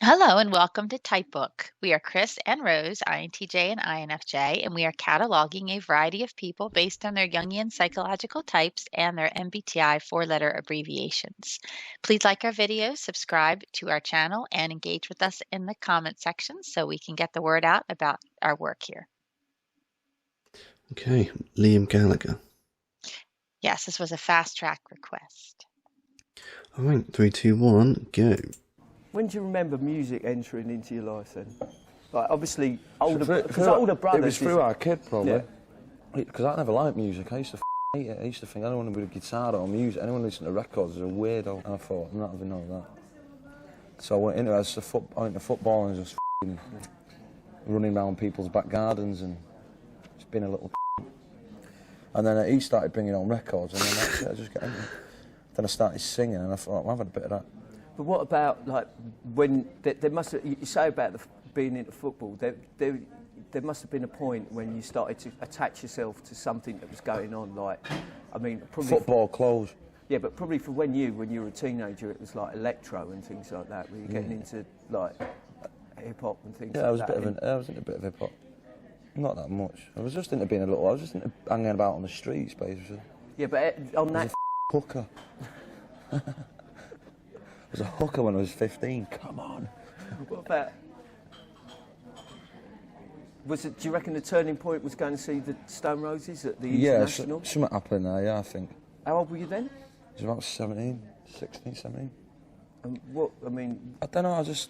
Hello and welcome to Typebook. We are Chris and Rose, INTJ and INFJ, and we are cataloging a variety of people based on their Jungian psychological types and their MBTI four-letter abbreviations. Please like our videos, subscribe to our channel, and engage with us in the comment section so we can get the word out about our work here. Okay, Liam Gallagher. Yes, this was a fast track request. All right, 3, 2, 1, go. When do you remember music entering into your life then? Like, obviously, older brothers... It was through our kid, probably. Because I never liked music. I used to hate it. I used to think anyone with a guitar or music, anyone listening to records is a weirdo. And I thought, I'm not having none of that. So I went into it as I went to football and just running around people's back gardens and just being a little And then he started bringing on records and then that's it, I just got into it. Then I started singing and I thought, I'm having a bit of that. But what about, like, when... There must have, you say about being into football, there must have been a point when you started to attach yourself to something that was going on, like, I mean... probably Football clothes. Yeah, but probably for when you were a teenager, it was like electro and things like that, where you're getting into, like, hip-hop and things like that. I was into a bit of hip-hop. Not that much. I was just into being I was just into hanging about on the streets, basically. Yeah, but on that... hooker. I was a hooker when I was 15, come on. What about... Do you reckon the turning point was going to see the Stone Roses at the International? Yeah, something happened there, yeah, I think. How old were you then? I was about 16, 17. And what, I mean... I don't know, I just...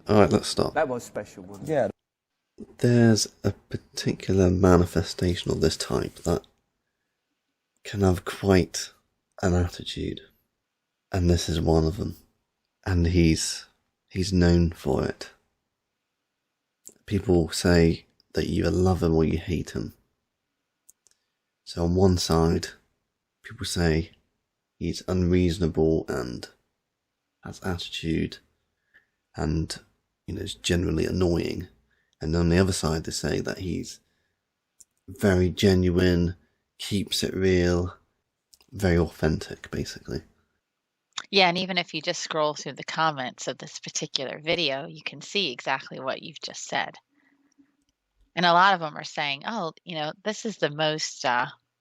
Alright, let's stop. That was special, wasn't it? Yeah. There's a particular manifestation of this type that can have quite an attitude. And this is one of them. And he's known for it. People say that you either love him or you hate him. So on one side, people say he's unreasonable and has attitude and, is generally annoying. And on the other side, they say that he's very genuine, keeps it real, very authentic, basically. Yeah, and even if you just scroll through the comments of this particular video, you can see exactly what you've just said. And a lot of them are saying, oh, this is the most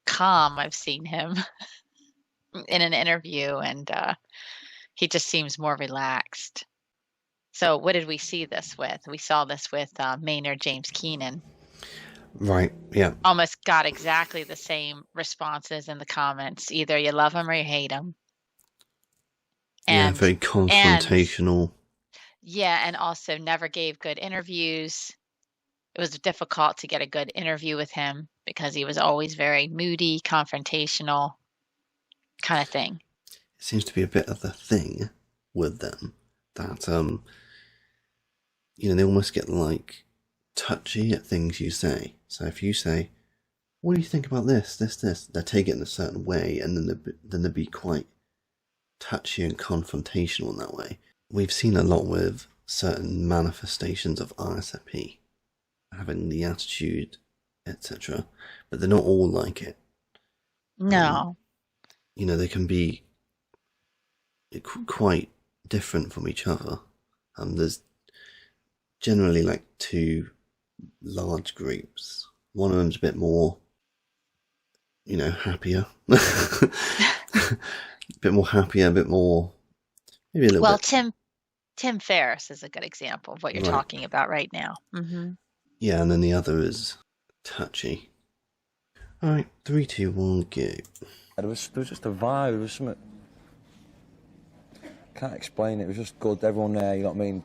calm I've seen him in an interview, and he just seems more relaxed. So what did we see this with? We saw this with Maynard James Keenan. Right, yeah. Almost got exactly the same responses in the comments. Either you love him or you hate him. And, very confrontational. And also never gave good interviews. It was difficult to get a good interview with him because he was always very moody, confrontational kind of thing. It seems to be a bit of the thing with them that, they almost get like touchy at things you say. So if you say, what do you think about this, they take it in a certain way and then they'll be quite touchy and confrontational in that way. We've seen a lot with certain manifestations of ISFP, having the attitude, etc. But they're not all like it. No. They can be quite different from each other. There's generally like two large groups. One of them's a bit more, happier. A bit more happier, a bit more, maybe a little bit... Well, Tim Ferriss is a good example of what you're talking about right now. Mm-hmm. Yeah, and then the other is touchy. All right, 3, 2, 1, go. It was just a vibe, it was something... Can't explain it, it was just good, everyone there, you know what I mean?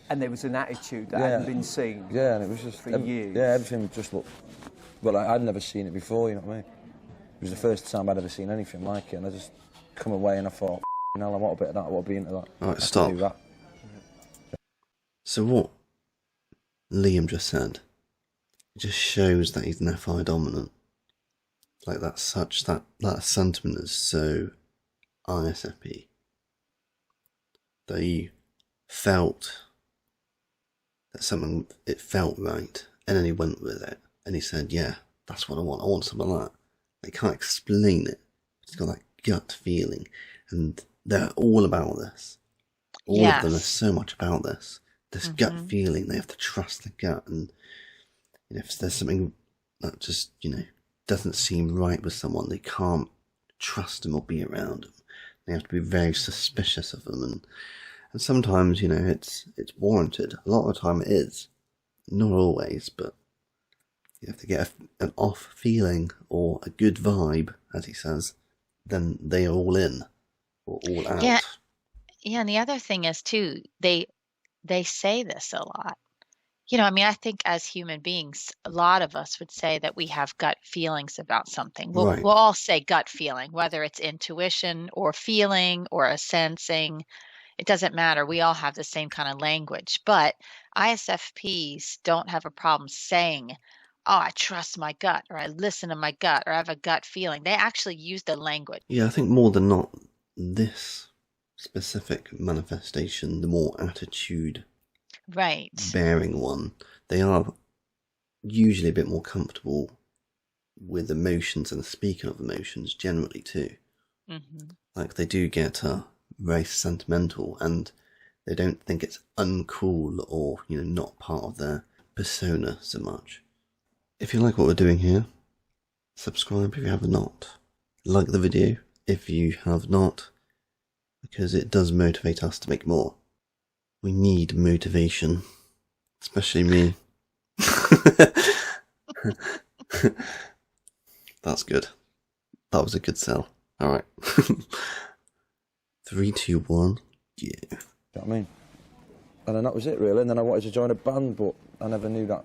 And there was an attitude that hadn't been seen and it was just... for years. Yeah, everything just looked... Well, I'd never seen it before, you know what I mean? It was the first time I'd ever seen anything like it, and I just come away and I thought, I want a bit of that, I want to be into that. Alright, stop. That. So what Liam just said, it just shows that he's an FI dominant. Like that sentiment is so ISFP. That he felt that it felt right, and then he went with it, and he said, yeah, that's what I want something like that. They can't explain it, it's got that gut feeling, and they're all about this. All of them are Yes. so much about this. This gut feeling, they have to trust the gut, and if there's something that just, doesn't seem right with someone, they can't trust them or be around them. They have to be very suspicious of them, and sometimes, it's warranted. A lot of the time it is. Not always, but you have to get an off feeling or a good vibe, as he says, then they are all in or all out. Yeah. Yeah, and the other thing is too, they say this a lot. I think as human beings, a lot of us would say that we have gut feelings about something. We'll Right. we'll all say gut feeling, whether it's intuition or feeling or a sensing. It doesn't matter. We all have the same kind of language. But ISFPs don't have a problem saying, "Oh, I trust my gut," or "I listen to my gut," or "I have a gut feeling." They actually use the language. Yeah, I think more than not, this specific manifestation, the more attitude Right. bearing one, they are usually a bit more comfortable with emotions and speaking of emotions generally too. Like they do get very sentimental, and they don't think it's uncool or not part of their persona so much. If you like what we're doing here, subscribe if you have not. Like the video if you have not, because it does motivate us to make more. We need motivation, especially me. That's good. That was a good sell. Alright. 3, 2, 1, yeah. You know what I mean? And then that was it, really. And then I wanted to join a band, but I never knew that.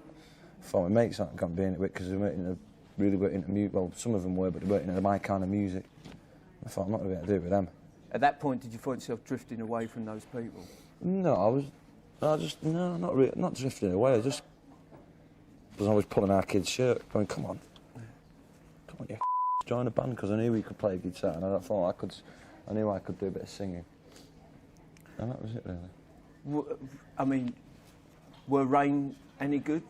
I thought my mates can't be in it because they weren't really into music. Well, some of them were, but they weren't into my kind of music. I thought, I'm not going to be able to do it with them. At that point, did you find yourself drifting away from those people? No, not drifting away. I just was always pulling our kid's shirt, going, come on, you join a band, because I knew we could play guitar, and I thought I knew I could do a bit of singing. And that was it, really. Were Rain any good?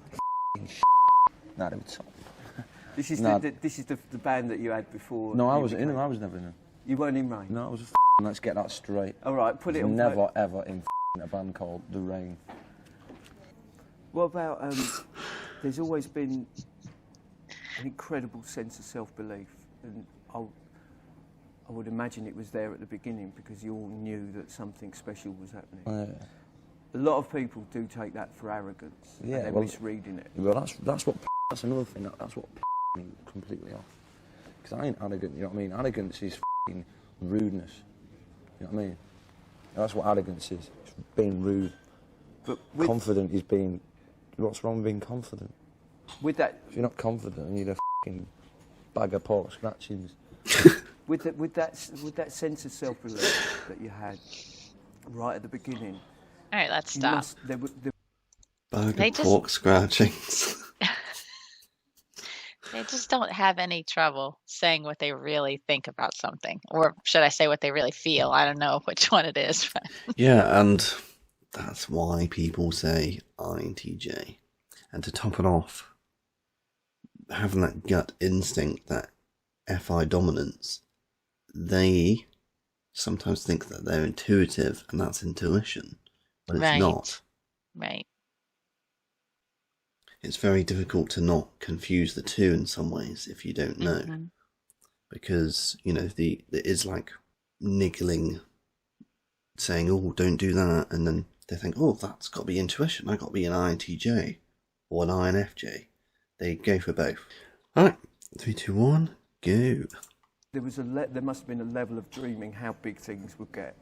Nah, they were top. This is the band that you had before. No, I was in them. I was never in them. You weren't in Rain? No, I was let's get that straight. All right, put it on. Never ever in a band called The Rain. What about? There's always been an incredible sense of self-belief, and I would imagine it was there at the beginning because you all knew that something special was happening. A lot of people do take that for arrogance. Yeah, and they're misreading it. Well, that's another thing. That's what me completely off. Because I ain't arrogant. You know what I mean? Arrogance is rudeness. You know what I mean? That's what arrogance is. It's being rude. But confident is being. What's wrong with being confident? With that, if you're not confident, you need a bag of pork scratchings. with that sense of self-belief that you had right at the beginning. All right, let's stop. Bag of pork scratchings. They just don't have any trouble saying what they really think about something. Or should I say what they really feel? I don't know which one it is. But Yeah, and that's why people say INTJ. And to top it off, having that gut instinct, that FI dominance, they sometimes think that they're intuitive, and that's intuition, but it's not. Right. It's very difficult to not confuse the two in some ways if you don't know. Because, there is like niggling, saying, oh, don't do that, and then they think, oh, that's got to be intuition, I've got to be an INTJ or an INFJ. They go for both. Alright, 3, 2, 1, go. There must have been a level of dreaming how big things would get.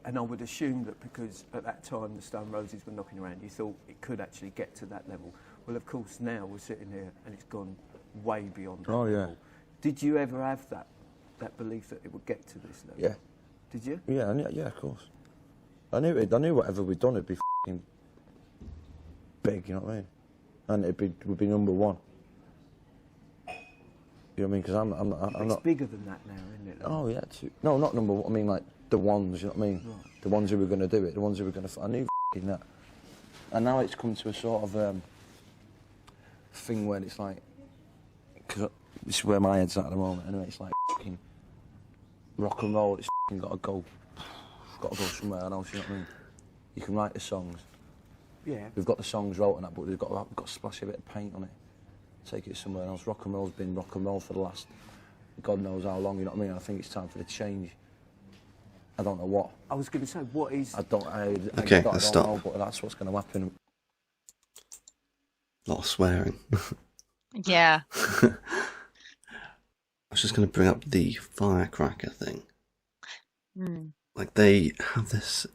And I would assume that because at that time the Stone Roses were knocking around, you thought it could actually get to that level. Well, of course, now we're sitting here and it's gone way beyond that level. Did you ever have that belief that it would get to this level? Yeah. Did you? Yeah, yeah, of course. I knew whatever we'd done, it'd be big, you know what I mean? And it would be number one. You know what I mean? Because I'm not... It's bigger than that now, isn't it? Oh, yeah. No, not number one. I mean, like, the ones, you know what I mean? Right. The ones who were going to do it, the ones who were going to... I knew that. And now it's come to a sort of thing where it's like... Because this is where my head's at the moment, anyway. It's like rock and roll, it's got to go got to go somewhere else, you know what I mean? You can write the songs. Yeah. We've got the songs wrote and that, but we've got to splash a bit of paint on it. Take it somewhere else. Rock and roll's been rock and roll for the last God knows how long, you know what I mean? I think it's time for the change. I don't know what. I was going to say, what is... Okay, let's stop. Know, but that's what's going to happen. A lot of swearing. Yeah. I was just going to bring up the firecracker thing. Like, they have this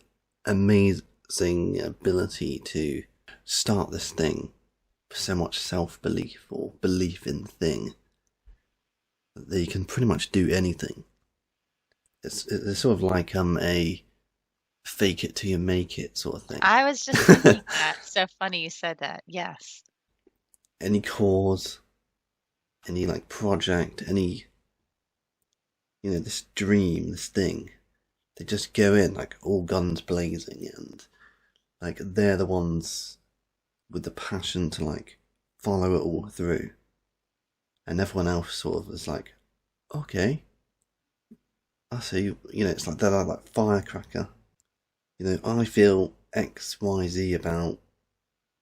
amazing ability to start this thing with so much self-belief or belief in the thing that they can pretty much do anything. It's sort of like a fake it till you make it sort of thing. I was just thinking that. So funny you said that. Yes. Any cause, any like project, any, you know, this dream, this thing, they just go in like all guns blazing, and like they're the ones with the passion to like follow it all through, and everyone else sort of is like, okay, I see, you know, it's like they're like firecracker. You know, I feel X, Y, Z about,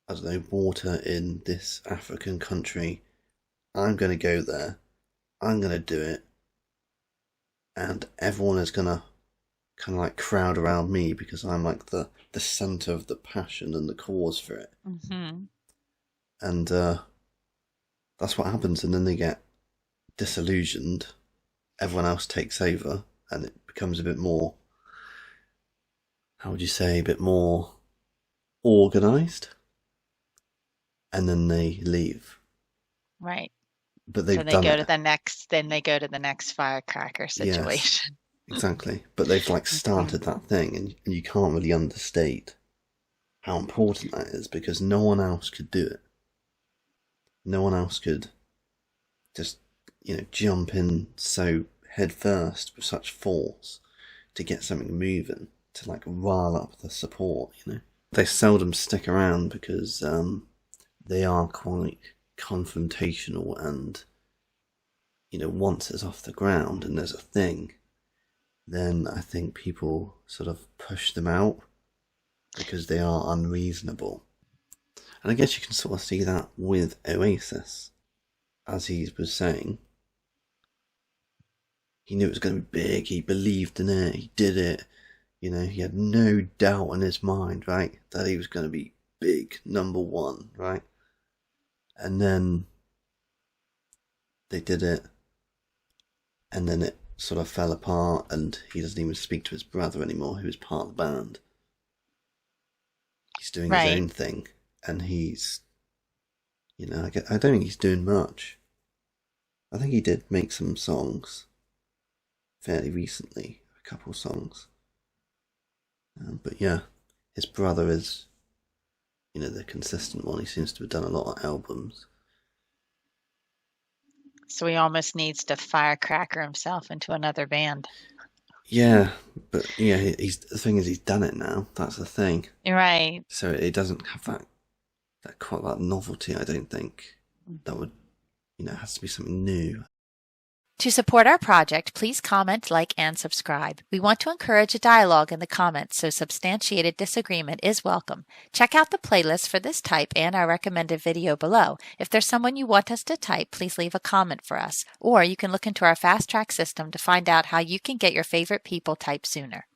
I don't know, water in this African country. I'm going to go there. I'm going to do it. And everyone is going to kind of like crowd around me because I'm like the centre of the passion and the cause for it. Mm-hmm. And that's what happens. And then they get disillusioned. Everyone else takes over and it becomes a bit more, how would you say, a bit more organised. And then they leave. Right. But they've so they done go it. to the next. Then they go to the next firecracker situation. Yes, exactly. But they've like started that thing, and you can't really understate how important that is because no one else could do it. No one else could just, you know, jump in so head first with such force to get something moving, to like rile up the support, you know. They seldom stick around because they are quite confrontational, and you know, once it's off the ground and there's a thing, then I think people sort of push them out because they are unreasonable. And I guess you can sort of see that with Oasis, as he was saying. He knew it was going to be big, he believed in it, he did it, you know, he had no doubt in his mind, right, that he was going to be big, number one, right? And then they did it, and then it sort of fell apart, and he doesn't even speak to his brother anymore, who was part of the band. He's doing his own thing, and he's, you know, I don't think he's doing much. I think he did make some songs fairly recently, a couple of songs. But yeah, his brother is, you know, the consistent one. He seems to have done a lot of albums. So he almost needs to firecracker himself into another band. Yeah, but yeah, the thing is, he's done it now. That's the thing. Right. So it doesn't have that quite that novelty. I don't think that would, you know, it has to be something new. To support our project, please comment, like, and subscribe. We want to encourage a dialogue in the comments, so substantiated disagreement is welcome. Check out the playlist for this type and our recommended video below. If there's someone you want us to type, please leave a comment for us. Or you can look into our fast track system to find out how you can get your favorite people typed sooner.